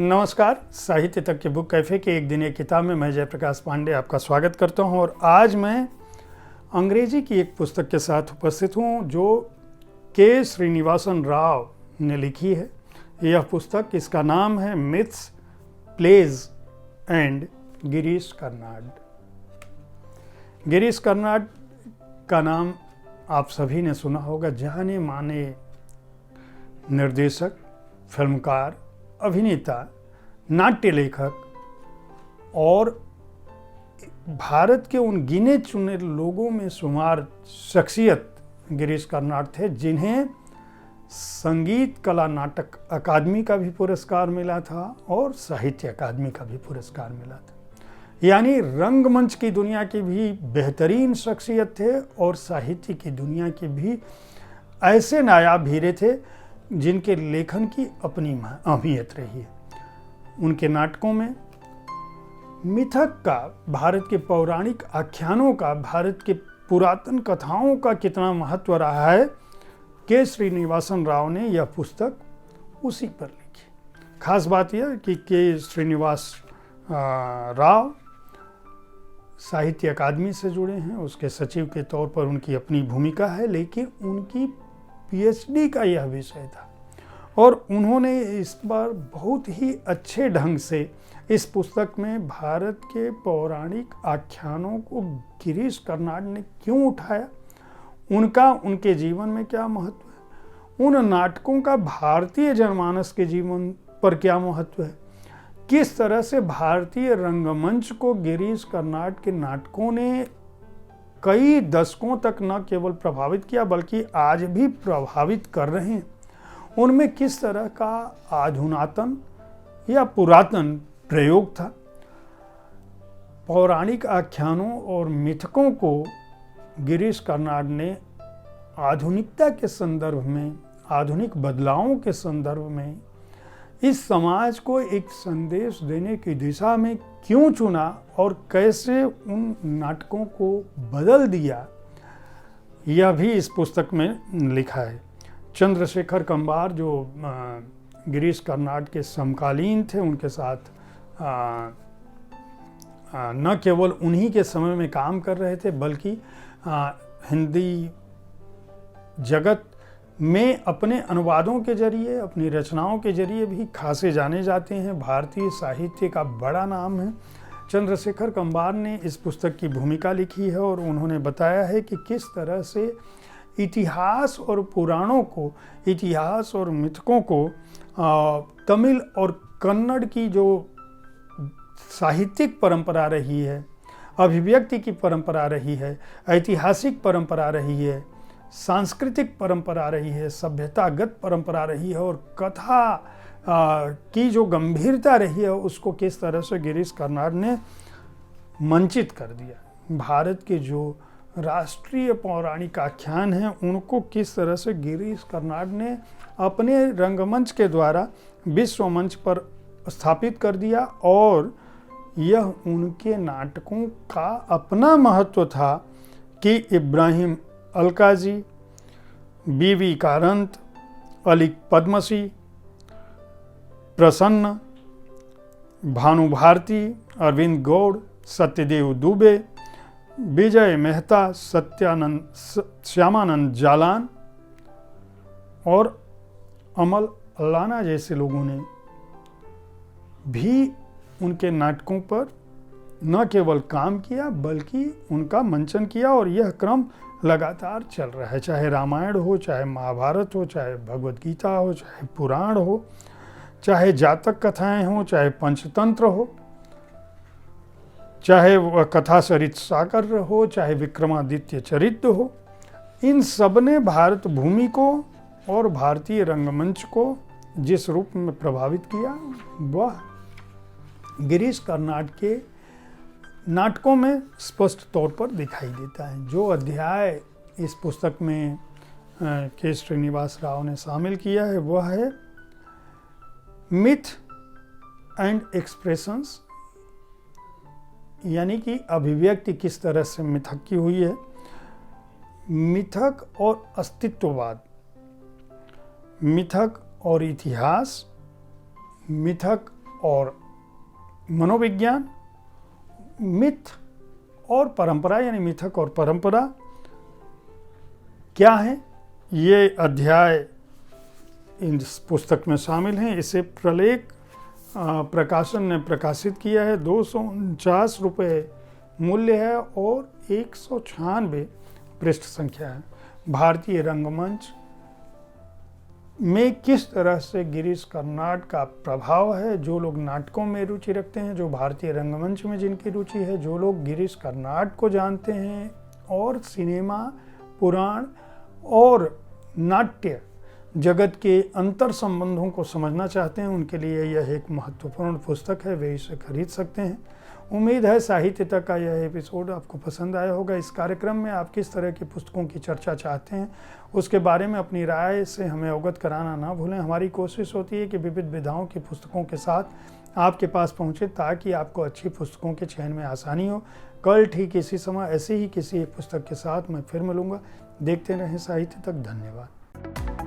नमस्कार। साहित्य तक के बुक कैफ़े के एक दिन एक किताब में मैं जयप्रकाश पांडे आपका स्वागत करता हूं और आज मैं अंग्रेजी की एक पुस्तक के साथ उपस्थित हूं जो के श्रीनिवासन राव ने लिखी है। यह पुस्तक, इसका नाम है myths, plays and Girish Karnad. Girish Karnad का नाम आप सभी ने सुना होगा। जाने माने निर्देशक, फिल्मकार, अभिनेता, नाट्य लेखक और भारत के उन गिने चुने लोगों में शुमार शख्सियत गिरीश कर्नाड थे जिन्हें संगीत कला नाटक अकादमी का भी पुरस्कार मिला था और साहित्य अकादमी का भी पुरस्कार मिला था। यानी रंगमंच की दुनिया की भी बेहतरीन शख्सियत थे और साहित्य की दुनिया के भी ऐसे नायाब हीरे थे जिनके लेखन की अपनी अहमियत रही है। उनके नाटकों में मिथक का, भारत के पौराणिक आख्यानों का, भारत के पुरातन कथाओं का कितना महत्व रहा है, के श्रीनिवासन राव ने यह पुस्तक उसी पर लिखी। खास बात यह कि के श्रीनिवास राव साहित्य अकादमी से जुड़े हैं, उसके सचिव के तौर पर उनकी अपनी भूमिका है, लेकिन उनकी पीएचडी का यह विषय था और उन्होंने इस बार बहुत ही अच्छे ढंग से इस पुस्तक में भारत के पौराणिक आख्यानों को गिरीश कर्नाड ने क्यों उठाया, उनके जीवन में क्या महत्व है, उन नाटकों का भारतीय जनमानस के जीवन पर क्या महत्व है, किस तरह से भारतीय रंगमंच को गिरीश कर्नाड के नाटकों ने कई दशकों तक न केवल प्रभावित किया बल्कि आज भी प्रभावित कर रहे हैं, उनमें किस तरह का आधुनातन या पुरातन प्रयोग था। पौराणिक आख्यानों और मिथकों को गिरीश कर्नाड ने आधुनिकता के संदर्भ में, आधुनिक बदलावों के संदर्भ में इस समाज को एक संदेश देने की दिशा में क्यों चुना और कैसे उन नाटकों को बदल दिया, यह भी इस पुस्तक में लिखा है। चंद्रशेखर कंबार जो गिरीश कर्नाड के समकालीन थे, उनके साथ न केवल उन्हीं के समय में काम कर रहे थे बल्कि हिंदी जगत में अपने अनुवादों के जरिए, अपनी रचनाओं के जरिए भी खासे जाने जाते हैं। भारतीय साहित्य का बड़ा नाम है। चंद्रशेखर कंबार ने इस पुस्तक की भूमिका लिखी है और उन्होंने बताया है कि किस तरह से इतिहास और पुराणों को, इतिहास और मिथकों को तमिल और कन्नड़ की जो साहित्यिक परंपरा रही है, अभिव्यक्ति की परंपरा रही है, ऐतिहासिक परंपरा रही है, सांस्कृतिक परंपरा रही है, सभ्यतागत परंपरा रही है और कथा की जो गंभीरता रही है, उसको किस तरह से गिरीश कर्नाड ने मंचित कर दिया। भारत के जो राष्ट्रीय पौराणिक आख्यान हैं उनको किस तरह से गिरीश कर्नाड ने अपने रंगमंच के द्वारा विश्व मंच पर स्थापित कर दिया और यह उनके नाटकों का अपना महत्व था कि इब्राहिम अलकाजी, बीवी कारंत, अली पद्मसी, प्रसन्न, भानु भारती, अरविंद गौड़, सत्यदेव दुबे, विजय मेहता, श्यामानंद जालान और अमल अल्लाना जैसे लोगों ने भी उनके नाटकों पर न केवल काम किया बल्कि उनका मंचन किया और यह क्रम लगातार चल रहा है। चाहे रामायण हो, चाहे महाभारत हो, चाहे भगवद गीता हो, चाहे पुराण हो, चाहे जातक कथाएं हो, चाहे पंचतंत्र हो, चाहे वह कथा सरित सागर हो, चाहे विक्रमादित्य चरित्र हो, इन सब ने भारत भूमि को और भारतीय रंगमंच को जिस रूप में प्रभावित किया वह गिरीश कर्नाड के नाटकों में स्पष्ट तौर पर दिखाई देता है। जो अध्याय इस पुस्तक में के श्रीनिवास राव ने शामिल किया है वह है मिथ एंड एक्सप्रेशंस, यानी कि अभिव्यक्ति किस तरह से मिथक की हुई है, मिथक और अस्तित्ववाद, मिथक और इतिहास, मिथक और मनोविज्ञान, मिथ और परंपरा, यानी मिथक और परंपरा क्या है, ये अध्याय इस पुस्तक में शामिल हैं। इसे प्रलेख प्रकाशन ने प्रकाशित किया है। 249 रुपये मूल्य है और 196 पृष्ठ संख्या है। भारतीय रंगमंच में किस तरह से गिरीश कर्नाड का प्रभाव है। जो लोग नाटकों में रुचि रखते हैं, जो भारतीय रंगमंच में जिनकी रुचि है, जो लोग गिरीश कर्नाड को जानते हैं और सिनेमा, पुराण और नाट्य जगत के अंतर संबंधों को समझना चाहते हैं, उनके लिए यह एक महत्वपूर्ण पुस्तक है। वे इसे खरीद सकते हैं। उम्मीद है साहित्य तक का यह एपिसोड आपको पसंद आया होगा। इस कार्यक्रम में आप किस तरह की पुस्तकों की चर्चा चाहते हैं, उसके बारे में अपनी राय से हमें अवगत कराना ना भूलें। हमारी कोशिश होती है कि विविध विधाओं की पुस्तकों के साथ आपके पास पहुँचे, ताकि आपको अच्छी पुस्तकों के चयन में आसानी हो। कल ठीक इसी समय ऐसे ही किसी एक पुस्तक के साथ मैं फिर मिलूँगा। देखते रहें साहित्य तक। धन्यवाद।